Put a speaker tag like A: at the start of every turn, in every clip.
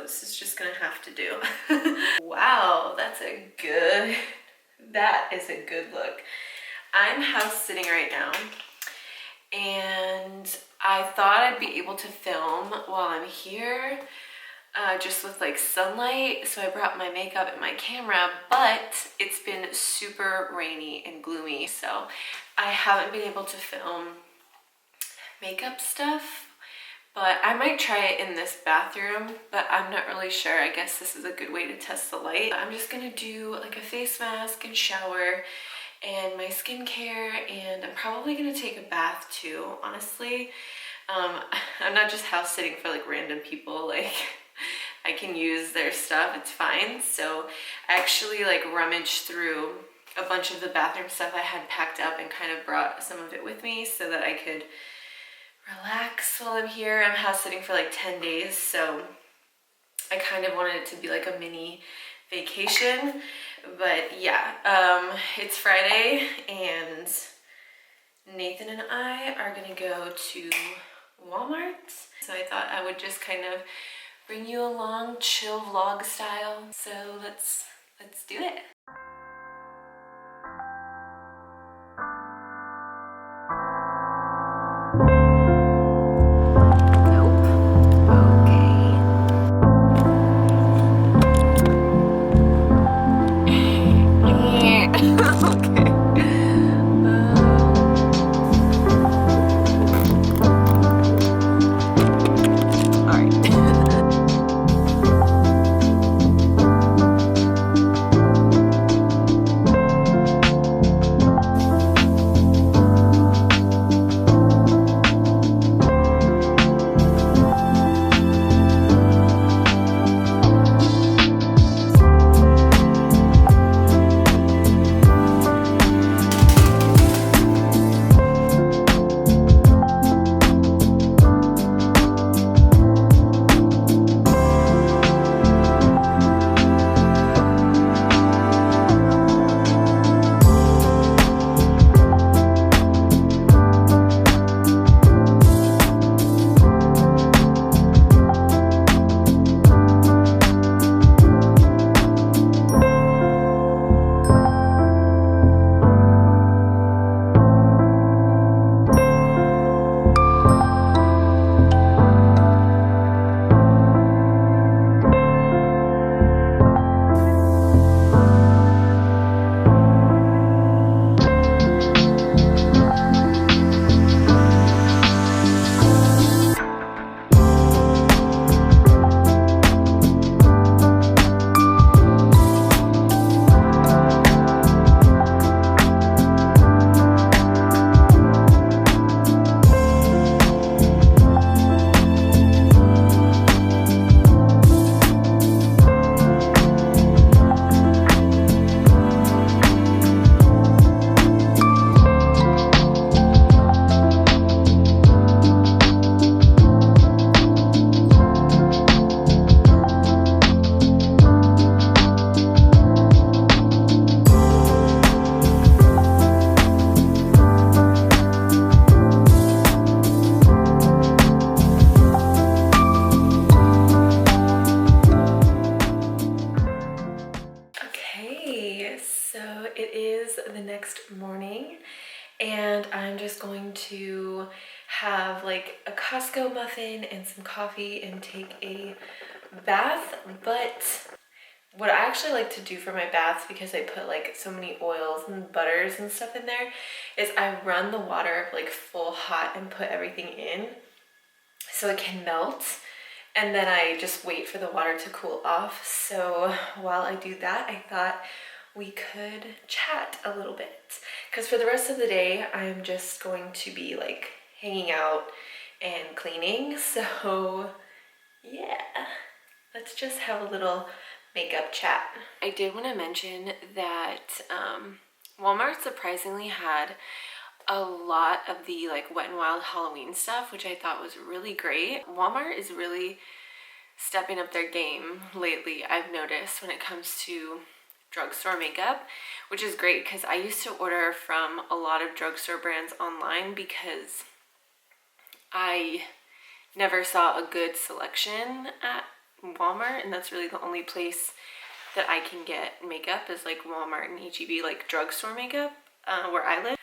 A: this is just gonna have to do. Wow, that is a good look. I'm house sitting right now, and I thought I'd be able to film while I'm here, just with like sunlight, so I brought my makeup and my camera, but it's been super rainy and gloomy, so I haven't been able to film makeup stuff. But I might try it in this bathroom, but I'm not really sure. I guess this is a good way to test the light. I'm just gonna do like a face mask and shower and my skincare, and I'm probably gonna take a bath too, honestly. I'm not just house sitting for like random people, like I can use their stuff, it's fine. So I actually like rummaged through a bunch of the bathroom stuff I had packed up and kind of brought some of it with me so that I could relax while I'm here. I'm house sitting for like 10 days, so I kind of wanted it to be like a mini vacation. But yeah, it's Friday and Nathan and I are gonna go to Walmart. So I thought I would just kind of bring you along, chill vlog style. So let's do it. Morning, and I'm just going to have like a Costco muffin and some coffee and take a bath. But what I actually like to do for my baths, because I put like so many oils and butters and stuff in there, is I run the water like full hot and put everything in so it can melt, and then I just wait for the water to cool off. So while I do that, I thought we could chat a little bit, because for the rest of the day I'm just going to be like hanging out and cleaning. So yeah, let's just have a little makeup chat. I did want to mention that Walmart surprisingly had a lot of the like Wet n Wild Halloween stuff, which I thought was really great. Walmart is really stepping up their game lately, I've noticed, when it comes to drugstore makeup, which is great because I used to order from a lot of drugstore brands online because I never saw a good selection at Walmart, and that's really the only place that I can get makeup is like Walmart and H-E-B, like drugstore makeup where I live.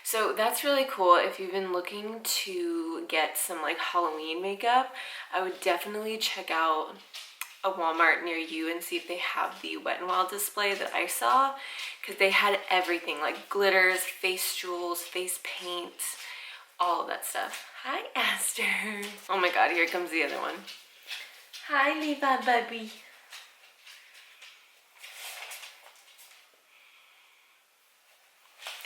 A: So that's really cool. If you've been looking to get some like Halloween makeup, I would definitely check out a Walmart near you and see if they have the Wet n Wild display that I saw, because they had everything like glitters, face jewels, face paint, all of that stuff. Hi, Aster. Oh my god, here comes the other one. Hi, Levi baby.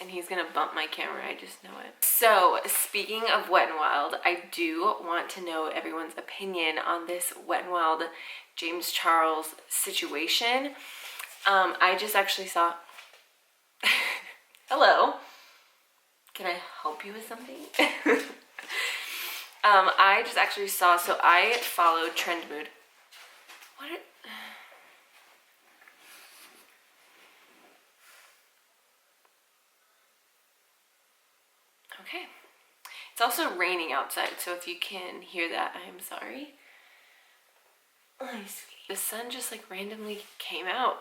A: And he's gonna bump my camera, I just know it. So, speaking of Wet n Wild, I do want to know everyone's opinion on this Wet n Wild James Charles situation. I just actually saw... Hello. Can I help you with something? I just actually saw, so I followed Trend Mood. What? Okay. It's also raining outside, so if you can hear that, I am sorry. Oh, sweetie. The sun just like randomly came out.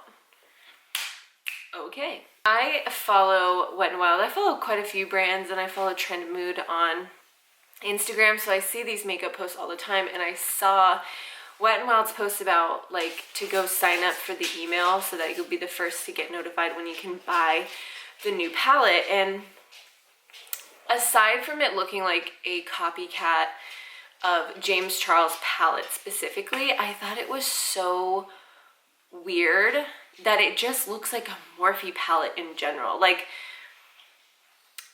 A: Okay. I follow Wet n Wild. I follow quite a few brands, and I follow Trend Mood on Instagram, so I see these makeup posts all the time, and I saw Wet n Wild's post about like to go sign up for the email so that you'll be the first to get notified when you can buy the new palette. And aside from it looking like a copycat of James Charles palette specifically, I thought it was so weird that it just looks like a Morphe palette in general. Like,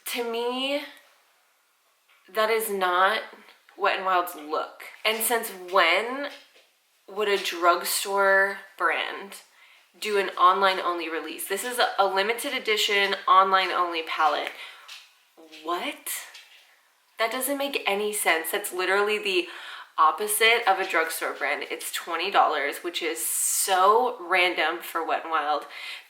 A: to me, that is not Wet n Wild's look. And since when would a drugstore brand do an online-only release? This is a limited edition, online-only palette. What? That doesn't make any sense. That's literally the opposite of a drugstore brand. It's $20, which is so random for Wet n Wild.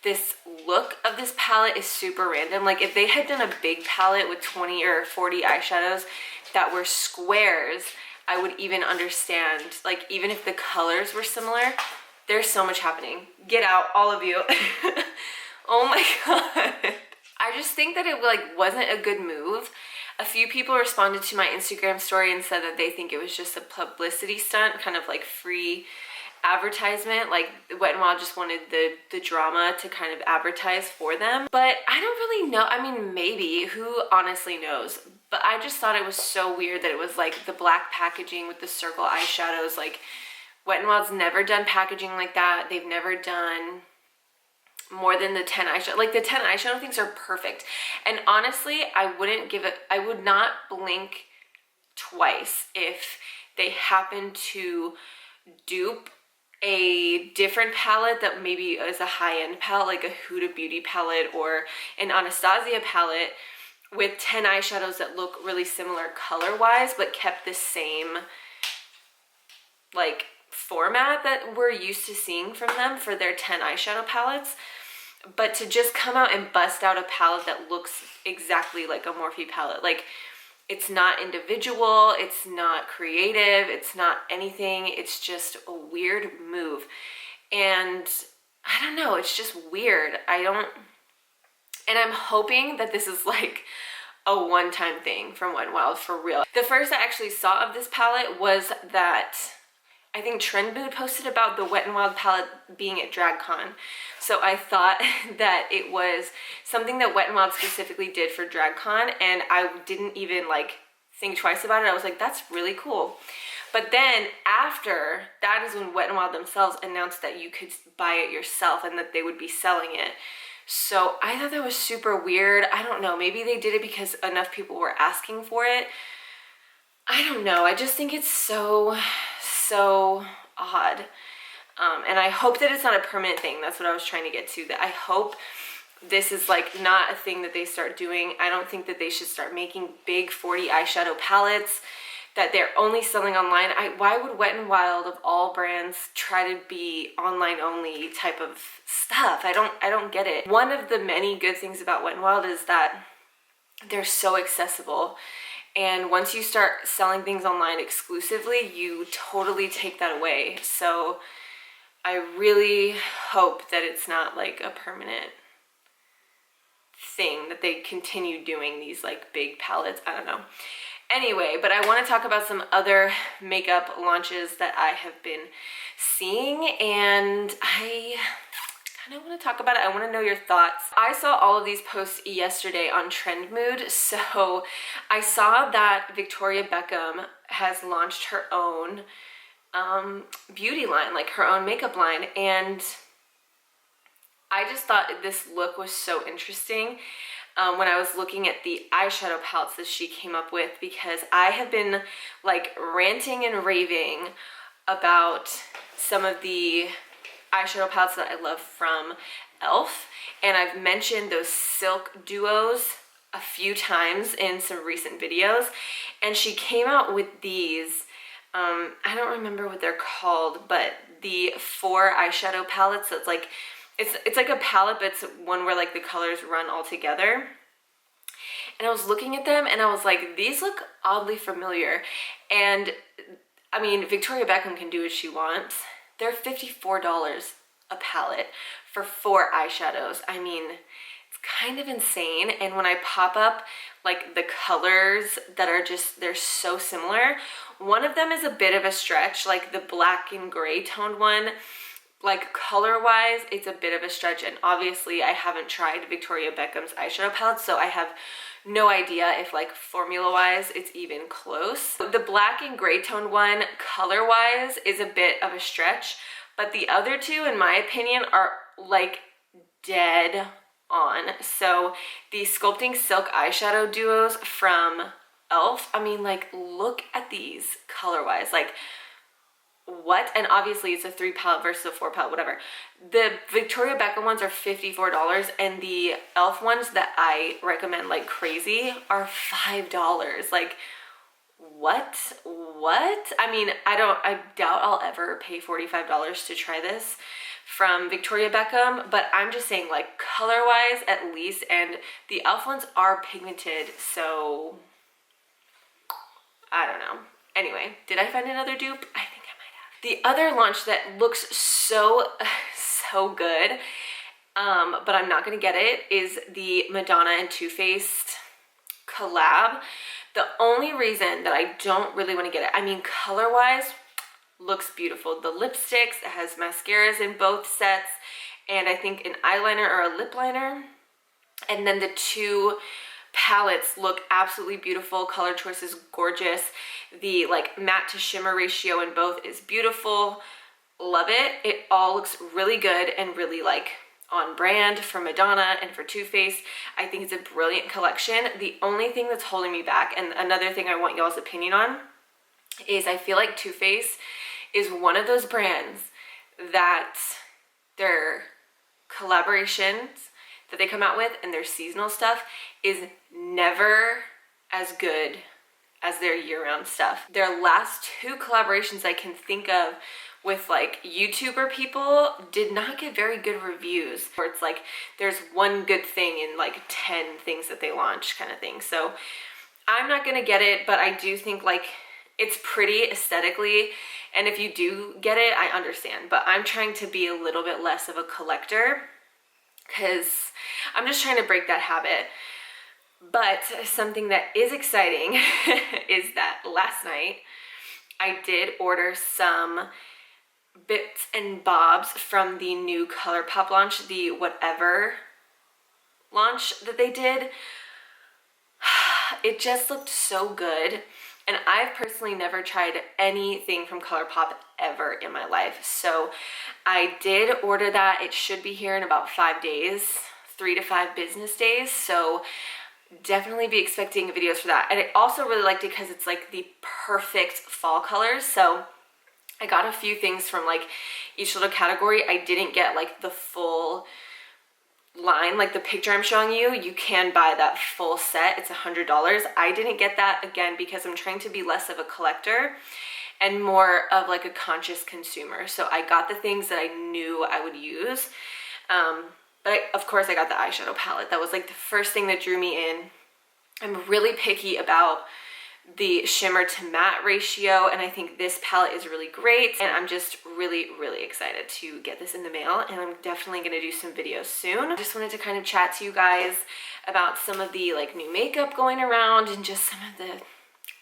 A: This look of this palette is super random. Like, if they had done a big palette with 20 or 40 eyeshadows that were squares, I would even understand. Like, even if the colors were similar, there's so much happening. Get out, all of you. Oh my god. I just think that it like wasn't a good move. A few people responded to my Instagram story and said that they think it was just a publicity stunt, kind of like free advertisement. Like, Wet n Wild just wanted the drama to kind of advertise for them. But I don't really know. I mean, maybe. Who honestly knows? But I just thought it was so weird that it was like the black packaging with the circle eyeshadows. Like, Wet n Wild's never done packaging like that. They've never done more than the 10 eyeshadow. Like, the 10 eyeshadow things are perfect. And honestly, I would not blink twice if they happen to dupe a different palette that maybe is a high-end palette, like a Huda Beauty palette or an Anastasia palette, with 10 eyeshadows that look really similar color-wise, but kept the same, like, format that we're used to seeing from them for their 10 eyeshadow palettes. But to just come out and bust out a palette that looks exactly like a Morphe palette, like, it's not individual, it's not creative, it's not anything, it's just a weird move. And I don't know, it's just weird. And I'm hoping that this is like a one-time thing from Wet n Wild for real. The first I actually saw of this palette was that I think Trend Mood posted about the Wet n Wild palette being at DragCon. So I thought that it was something that Wet n Wild specifically did for DragCon, and I didn't even like think twice about it. I was like, that's really cool. But then after that is when Wet n Wild themselves announced that you could buy it yourself and that they would be selling it. So I thought that was super weird. I don't know, maybe they did it because enough people were asking for it. I don't know, I just think it's so odd. And I hope that it's not a permanent thing. That's what I was trying to get to. That I hope this is like not a thing that they start doing. I don't think that they should start making big 40 eyeshadow palettes that they're only selling online. Why would Wet n Wild of all brands try to be online only type of stuff? I don't get it. One of the many good things about Wet n Wild is that they're so accessible. And once you start selling things online exclusively, you totally take that away. So I really hope that it's not like a permanent thing, that they continue doing these like big palettes. I don't know. Anyway, but I want to talk about some other makeup launches that I have been seeing, and I kind of want to talk about it. I want to know your thoughts. I saw all of these posts yesterday on Trend Mood, so I saw that Victoria Beckham has launched her own beauty line, like her own makeup line, and I just thought this look was so interesting when I was looking at the eyeshadow palettes that she came up with, because I have been like ranting and raving about some of the eyeshadow palettes that I love from e.l.f. and I've mentioned those silk duos a few times in some recent videos, and she came out with these, I don't remember what they're called, but the 4 eyeshadow palettes that's like, it's like a palette, but it's one where like the colors run all together. And I was looking at them and I was like, these look oddly familiar. And I mean, Victoria Beckham can do what she wants. They're $54 a palette for 4 eyeshadows. I mean, it's kind of insane. And when I pop up like the colors that are just, they're so similar. One of them is a bit of a stretch, like the black and gray toned one. Like color wise, it's a bit of a stretch, and obviously I haven't tried Victoria Beckham's eyeshadow palette, so I have no idea if like formula wise it's even close. The black and gray toned one color wise is a bit of a stretch, but the other two in my opinion are like dead on. So the Sculpting Silk eyeshadow duos from e.l.f., I mean, like, look at these color wise, like what? And obviously it's a 3 palette versus a 4 palette, whatever. The Victoria Beckham ones are $54, and the e.l.f. ones that I recommend like crazy are $5. Like, what? I mean, I doubt I'll ever pay $45 to try this from Victoria Beckham, but I'm just saying, like, color wise at least, and the e.l.f. ones are pigmented, so I don't know. Anyway, did I find another dupe? I think the other launch that looks so good, but I'm not gonna get it, is the Madonna and Too Faced collab. The only reason that I don't really want to get it, I mean, color wise, looks beautiful. The lipsticks, it has mascaras in both sets, and I think an eyeliner or a lip liner, and then the 2 palettes look absolutely beautiful. Color choice is gorgeous. The like matte to shimmer ratio in both is beautiful. Love it. It all looks really good and really like on brand for Madonna and for Too Faced. I think it's a brilliant collection. The only thing that's holding me back, and another thing I want y'all's opinion on, is I feel like Too Faced is one of those brands that their collaborations that they come out with and their seasonal stuff is never as good as their year-round stuff. Their last 2 collaborations I can think of with like YouTuber people did not get very good reviews, where it's like there's one good thing in like 10 things that they launch kind of thing. So I'm not gonna get it, but I do think like it's pretty aesthetically, and if you do get it, I understand, but I'm trying to be a little bit less of a collector because I'm just trying to break that habit. But something that is exciting is that last night I did order some bits and bobs from the new Colourpop launch, the Whatever launch that they did. It just looked so good, and I've personally never tried anything from Colourpop ever in my life, so I did order that. It should be here in about 5 days, 3 to 5 business days, so definitely be expecting videos for that. And I also really liked it because it's like the perfect fall colors, so I got a few things from like each little category. I didn't get like the full line, like the picture I'm showing you. You can buy that full set, it's $100. I didn't get that, again, because I'm trying to be less of a collector and more of like a conscious consumer. So I got the things that I knew I would use, but of course I got the eyeshadow palette. That was like the first thing that drew me in. I'm really picky about the shimmer to matte ratio, and I think this palette is really great, and I'm just really excited to get this in the mail, and I'm definitely gonna do some videos soon. I just wanted to kind of chat to you guys about some of the like new makeup going around and just some of the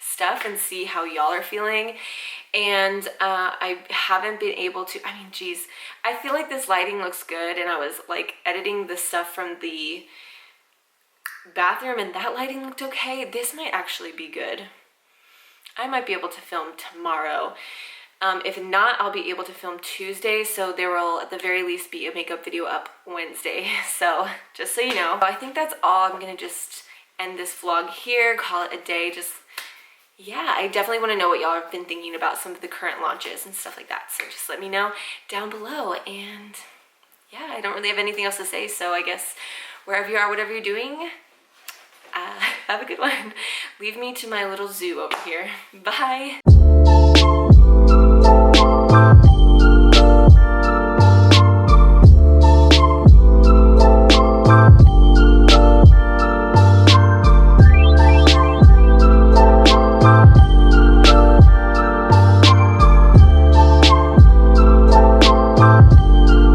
A: stuff and see how y'all are feeling. And I haven't been able to, I mean, geez, I feel like this lighting looks good, and I was like editing the stuff from the bathroom and that lighting looked okay. This might actually be good. I might be able to film tomorrow. If not, I'll be able to film Tuesday, so there will at the very least be a makeup video up Wednesday. So just so you know, I think that's all. I'm gonna just end this vlog here, call it a day. Just, yeah, I definitely want to know what y'all have been thinking about some of the current launches and stuff like that. So just let me know down below. And yeah, I don't really have anything else to say, so I guess wherever you are, whatever you're doing, have a good one. Leave me to my little zoo over here. Bye.